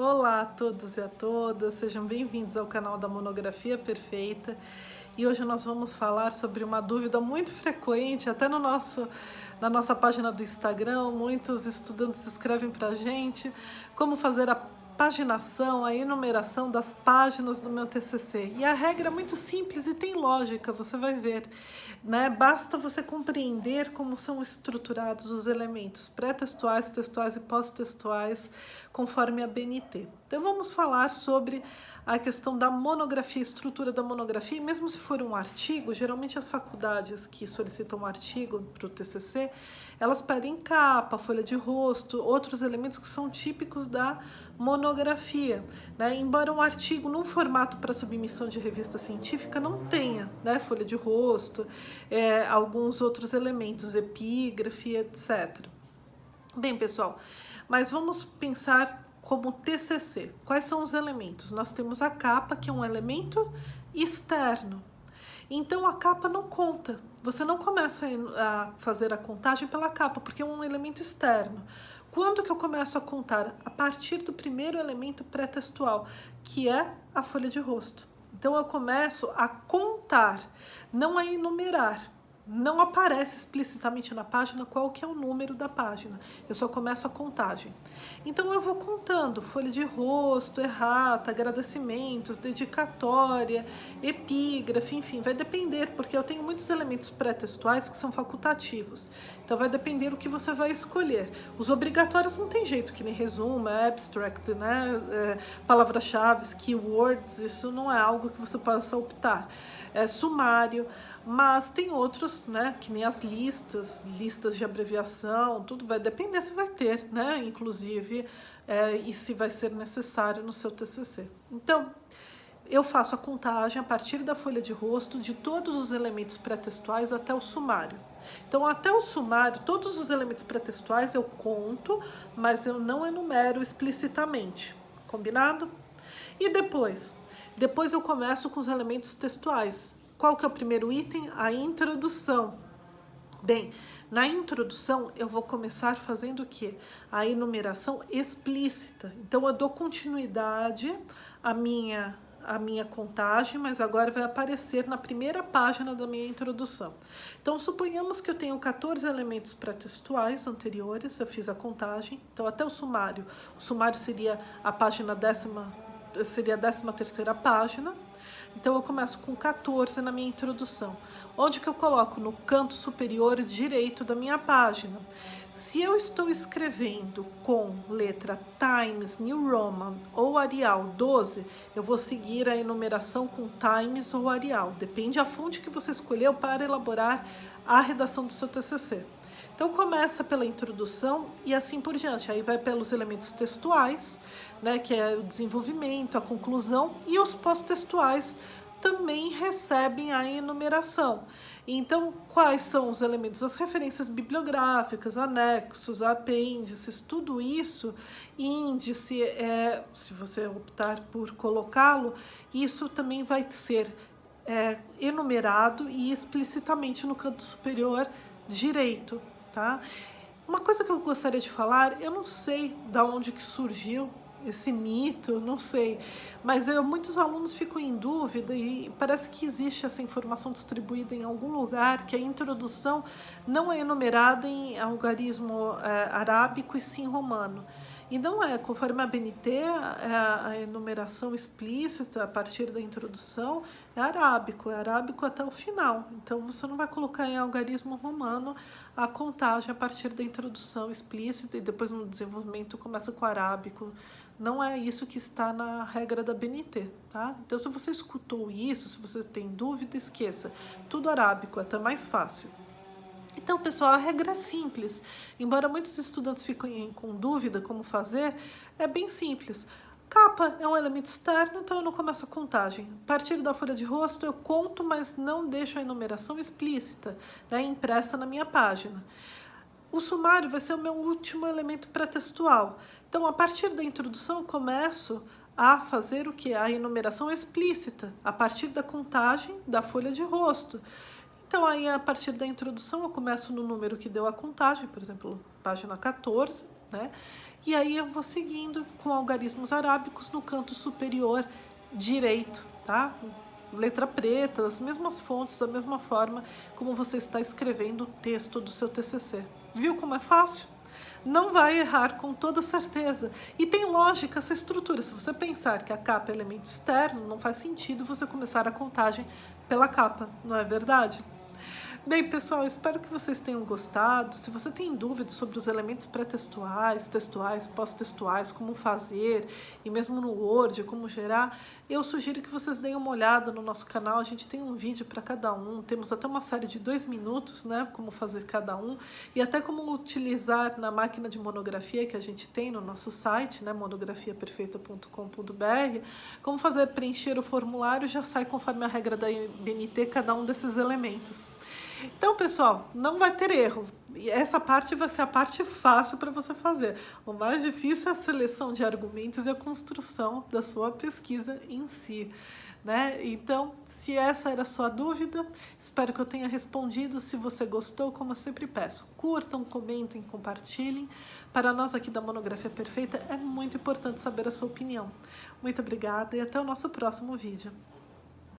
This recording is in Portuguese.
Olá a todos e a todas, sejam bem-vindos ao canal da Monografia Perfeita. E hoje nós vamos falar sobre uma dúvida muito frequente, até na nossa página do Instagram, muitos estudantes escrevem para a gente como fazer a paginação, a enumeração das páginas do meu TCC. E a regra é muito simples e tem lógica, você vai ver, né? Basta você compreender como são estruturados os elementos pré-textuais, textuais e pós-textuais, conforme a BNT. Então vamos falar sobre a questão da monografia, estrutura da monografia, e mesmo se for um artigo, geralmente as faculdades que solicitam um artigo para o TCC, elas pedem capa, folha de rosto, outros elementos que são típicos da monografia, né? Embora um artigo num formato para submissão de revista científica não tenha, né, folha de rosto, alguns outros elementos, epígrafe, etc. Bem, pessoal, mas vamos pensar como TCC. Quais são os elementos? Nós temos a capa, que é um elemento externo. Então a capa não conta. Você não começa a fazer a contagem pela capa, porque é um elemento externo. Quando que eu começo a contar? A partir do primeiro elemento pré-textual, que é a folha de rosto. Então eu começo a contar, não a enumerar. Não aparece explicitamente na página qual que é o número da página. Eu só começo a contagem. Então eu vou contando folha de rosto, errata, agradecimentos, dedicatória, epígrafe, enfim, vai depender, porque eu tenho muitos elementos pré-textuais que são facultativos. Então vai depender o que você vai escolher. Os obrigatórios não tem jeito, que nem resumo, abstract, né? Palavras-chave, keywords, isso não é algo que você possa optar. É sumário. Mas tem outros, né, que nem as listas de abreviação, tudo vai depender se vai ter, né, inclusive, e se vai ser necessário no seu TCC. Então, eu faço a contagem a partir da folha de rosto de todos os elementos pré-textuais até o sumário. Então, até o sumário, todos os elementos pré-textuais eu conto, mas eu não enumero explicitamente, combinado? E depois? Depois eu começo com os elementos textuais. Qual que é o primeiro item? A introdução. Bem, na introdução eu vou começar fazendo o quê? A enumeração explícita. Então eu dou continuidade à minha contagem, mas agora vai aparecer na primeira página da minha introdução. Então suponhamos que eu tenho 14 elementos pré-textuais anteriores, eu fiz a contagem, então até o sumário seria a página seria a 13ª página. Então eu começo com 14 na minha introdução, onde que eu coloco no canto superior direito da minha página. Se eu estou escrevendo com letra Times New Roman ou Arial 12, eu vou seguir a enumeração com Times ou Arial, depende da fonte que você escolheu para elaborar a redação do seu TCC. Então começa pela introdução e assim por diante, aí vai pelos elementos textuais, né, que é o desenvolvimento, a conclusão, e os pós-textuais também recebem a enumeração. Então, quais são os elementos? As referências bibliográficas, anexos, apêndices, tudo isso, índice, se você optar por colocá-lo, isso também vai ser enumerado e explicitamente no canto superior direito, tá? Uma coisa que eu gostaria de falar, eu não sei de onde que surgiu esse mito, não sei, mas muitos alunos ficam em dúvida e parece que existe essa informação distribuída em algum lugar, que a introdução não é enumerada em algarismo arábico e sim romano. E não é, conforme a BNT, a enumeração explícita a partir da introdução é arábico até o final. Então você não vai colocar em algarismo romano a contagem a partir da introdução explícita e depois no desenvolvimento começa com arábico. Não é isso que está na regra da BNT, tá? Então se você escutou isso, se você tem dúvida, esqueça. Tudo arábico, é até mais fácil. Então, pessoal, a regra é simples. Embora muitos estudantes fiquem com dúvida como fazer, é bem simples. Capa é um elemento externo, então eu não começo a contagem. A partir da folha de rosto eu conto, mas não deixo a enumeração explícita, né, impressa na minha página. O sumário vai ser o meu último elemento pré-textual. Então, a partir da introdução, eu começo a fazer o que? A enumeração explícita, a partir da contagem da folha de rosto. Então, aí, a partir da introdução, eu começo no número que deu a contagem, por exemplo, página 14, né? e aí eu vou seguindo com algarismos arábicos no canto superior direito, tá? Letra preta, as mesmas fontes, da mesma forma como você está escrevendo o texto do seu TCC. Viu como é fácil? Não vai errar com toda certeza. E tem lógica essa estrutura. Se você pensar que a capa é elemento externo, não faz sentido você começar a contagem pela capa, não é verdade? Bem, pessoal, espero que vocês tenham gostado. Se você tem dúvidas sobre os elementos pré-textuais, textuais, pós-textuais, como fazer, e mesmo no Word, como gerar, eu sugiro que vocês deem uma olhada no nosso canal. A gente tem um vídeo para cada um, temos até uma série de 2 minutos, né, como fazer cada um, e até como utilizar na máquina de monografia que a gente tem no nosso site, né, monografiaperfeita.com.br, como fazer preencher o formulário, já sai conforme a regra da BNT cada um desses elementos. Então, pessoal, não vai ter erro. E essa parte vai ser a parte fácil para você fazer. O mais difícil é a seleção de argumentos e a construção da sua pesquisa em si, né? Então, se essa era a sua dúvida, espero que eu tenha respondido. Se você gostou, como eu sempre peço, curtam, comentem, compartilhem. Para nós aqui da Monografia Perfeita é muito importante saber a sua opinião. Muito obrigada e até o nosso próximo vídeo.